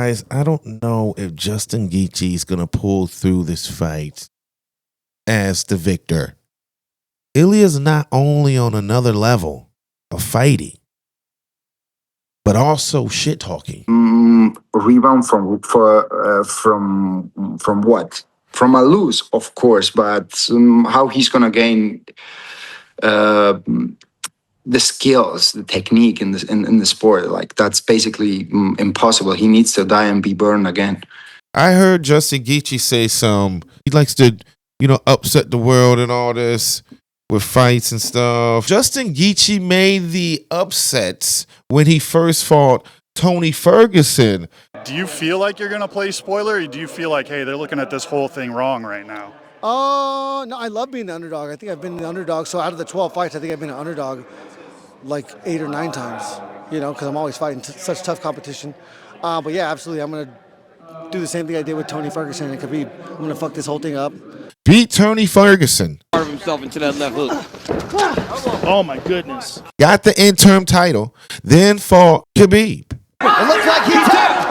guys, I don't know if Justin Gaethje is going to pull through this fight as the victor. Ilia's not only on another level of fighting, but also shit talking. Rebound from what? From a lose, of course, but how he's gonna gain the skills, the technique in the sport, like that's basically impossible. He needs to die and be burned again. I heard Justin Gaethje say he likes to, upset the world and all this with fights and stuff. Justin Gaethje made the upsets when he first fought Tony Ferguson. Do you feel like you're going to play spoiler, or do you feel like, hey, they're looking at this whole thing wrong right now? No, I love being the underdog. I think I've been the underdog. So out of the 12 fights, I think I've been an underdog like 8 or 9 times, because I'm always fighting such tough competition. But yeah, absolutely. I'm going to do the same thing I did with Tony Ferguson and Khabib. I'm going to fuck this whole thing up. Beat Tony Ferguson. Carve himself into that left hook. Oh my goodness. Got the interim title, then fought Khabib. It looks like he's tapped.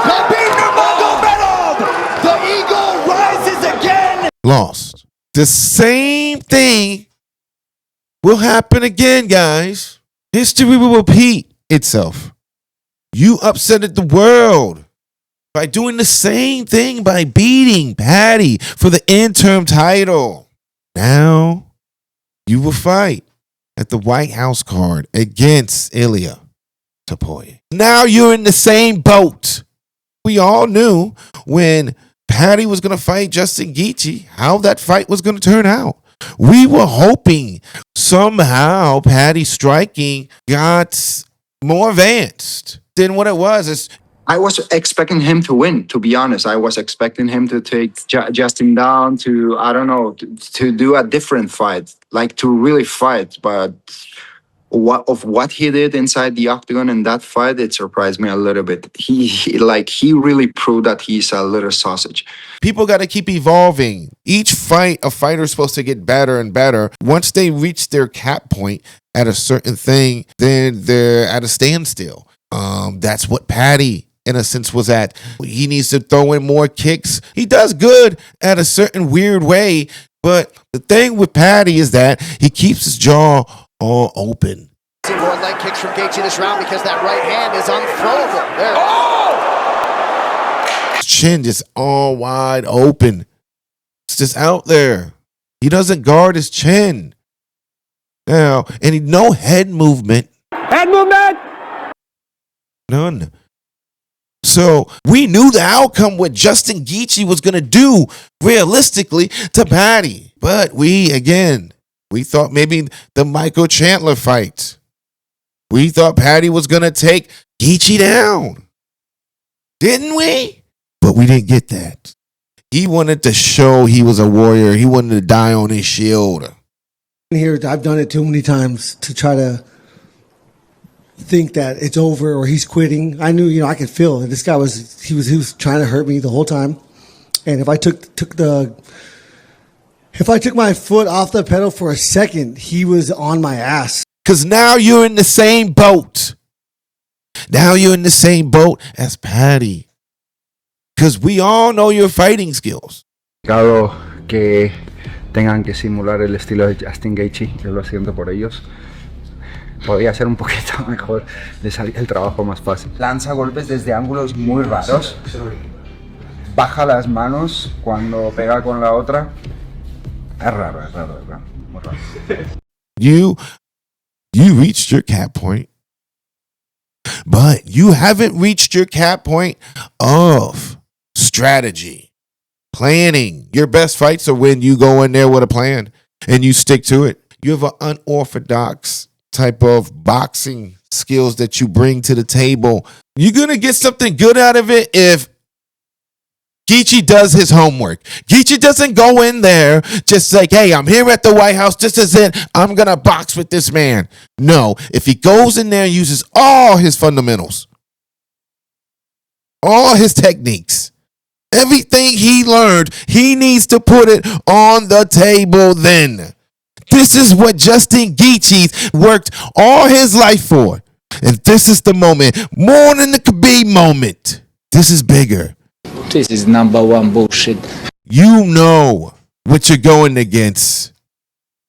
Khabib Nurmagomedov! The eagle rises again! Lost. The same thing will happen again, guys. History will repeat itself. You upsetted the world by doing the same thing, by beating Paddy for the interim title. Now, you will fight at the White House card against Ilia Topuria. Now you're in the same boat. We all knew when Paddy was going to fight Justin Gaethje how that fight was going to turn out. We were hoping somehow Paddy's striking got more advanced than what it was. I was expecting him to win, to be honest. I was expecting him to take Justin down, to do a different fight, like to really fight. But what he did inside the octagon in that fight, it surprised me a little bit. He really proved that he's a little sausage. People got to keep evolving. Each fight, a fighter's supposed to get better and better. Once they reach their cap point at a certain thing, then they're at a standstill. That's what Paddy, in a sense, was at. He needs to throw in more kicks. He does good at a certain weird way, but the thing with Paddy is that he keeps his jaw all open. See more leg kicks from Gaethje this round because that right hand is unthrowable. There. Oh! His chin just all wide open. It's just out there. He doesn't guard his chin. Now, and no head movement. Head movement! None. So we knew the outcome what Justin Gaethje was going to do realistically to Paddy. But we thought maybe the Michael Chandler fight. We thought Paddy was going to take Gaethje down. Didn't we? But we didn't get that. He wanted to show he was a warrior. He wanted to die on his shield. Here, I've done it too many times to try to think that it's over or he's quitting. I knew, I could feel it. This guy was trying to hurt me the whole time. And if I took my foot off the pedal for a second, he was on my ass. Because now you're in the same boat. Now you're in the same boat as Paddy. Because we all know your fighting skills. Que tengan que simular el estilo de Justin Gaethje, yo lo siento por ellos. Podría ser un poquito mejor, le salía el trabajo más fácil. Lanza golpes desde ángulos muy raros. Baja las manos cuando pega con la otra. Es raro, muy raro. You reached your cap point, but you haven't reached your cap point of strategy, planning. Your best fights are when you go in there with a plan and you stick to it. You have an unorthodox type of boxing skills that you bring to the table. You're going to get something good out of it if Gaethje does his homework. Gaethje doesn't go in there just like, hey, I'm here at the White House. This is it. I'm going to box with this man. No, if he goes in there and uses all his fundamentals, all his techniques, everything he learned, he needs to put it on the table then. This is what Justin Gaethje worked all his life for. And this is the moment, more than the Khabib moment. This is bigger. This is #1 bullshit. You know what you're going against.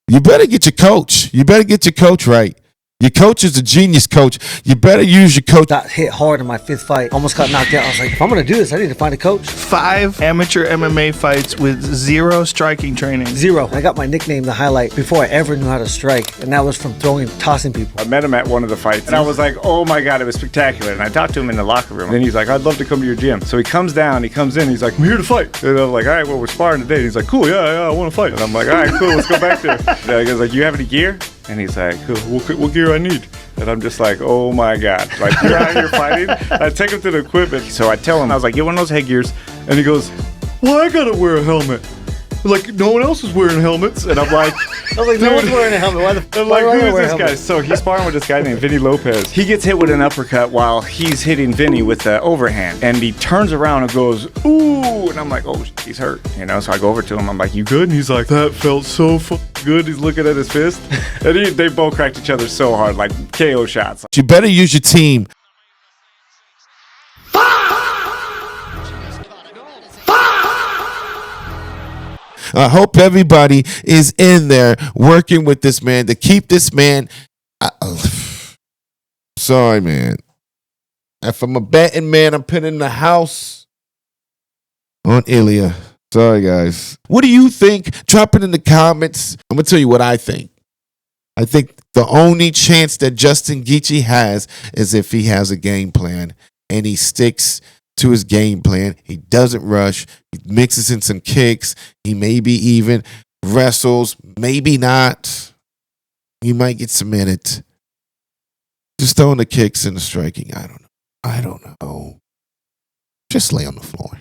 You better get your coach. You better get your coach right. Your coach is a genius coach. You better use your coach. Got hit hard in my 5th fight. Almost got knocked out. I was like, if I'm going to do this, I need to find a coach. 5 amateur MMA fights with 0 striking training. 0. I got my nickname, The Highlight, before I ever knew how to strike. And that was from tossing people. I met him at one of the fights, and I was like, oh my God, it was spectacular. And I talked to him in the locker room. And then he's like, I'd love to come to your gym. So he comes down, he comes in, he's like, I'm here to fight. And I'm like, all right, well, we're sparring today. And he's like, cool, yeah, I want to fight. And I'm like, all right, cool, let's go back there. And he goes like, you have any gear? And he's like, cool, what gear I need? And I'm just like, oh my God, like you're out here fighting? I take him to the equipment. So I tell him, I was like, get one of those headgears. And he goes, well, I gotta wear a helmet. Like, no one else is wearing helmets. And I'm like, no one's wearing a helmet. Why the fuck? I'm like, who is this guy? So he's sparring with this guy named Vinny Lopez. He gets hit with an uppercut while he's hitting Vinny with the overhand. And he turns around and goes, ooh. And I'm like, oh, he's hurt. You know, so I go over to him. I'm like, you good? And he's like, that felt so good. He's looking at his fist. And they both cracked each other so hard, like KO shots. You better use your team. I hope everybody is in there working with this man to keep this man. Sorry, man. If I'm a betting man, I'm putting the house on Ilia. Sorry, guys. What do you think? Drop it in the comments. I'm going to tell you what I think. I think the only chance that Justin Gaethje has is if he has a game plan and he sticks to his game plan. He doesn't rush. He mixes in some kicks. He maybe even wrestles. Maybe not. He might get submitted. Just throwing the kicks and the striking. I don't know. Just lay on the floor.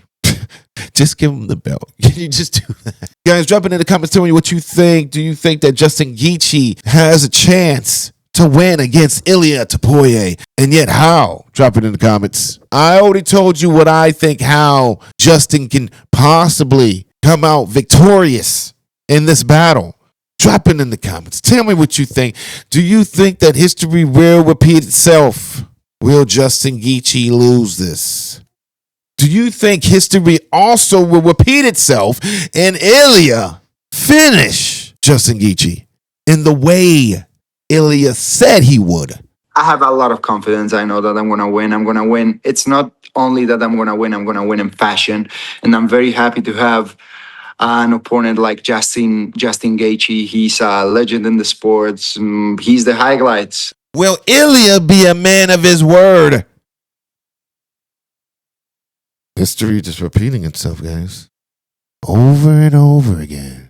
Just give him the belt. Can you just do that? Guys, drop it in the comments. Tell me what you think. Do you think that Justin Gaethje has a chance to win against Ilia Topuria? And yet how? Drop it in the comments. I already told you what I think, how Justin can possibly come out victorious in this battle. Drop it in the comments. Tell me what you think. Do you think that history will repeat itself? Will Justin Gaethje lose this? Do you think history also will repeat itself and Ilia finish Justin Gaethje in the way Ilia said he would? I have a lot of confidence. I know that I'm going to win. I'm going to win. It's not only that I'm going to win in fashion. And I'm very happy to have an opponent like Justin Gaethje. He's a legend in the sports. He's the highlights. Will Ilia be a man of his word? History just repeating itself, guys. Over and over again.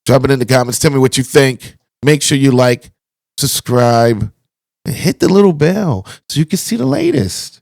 Drop it in the comments. Tell me what you think. Make sure you like, subscribe, and hit the little bell so you can see the latest.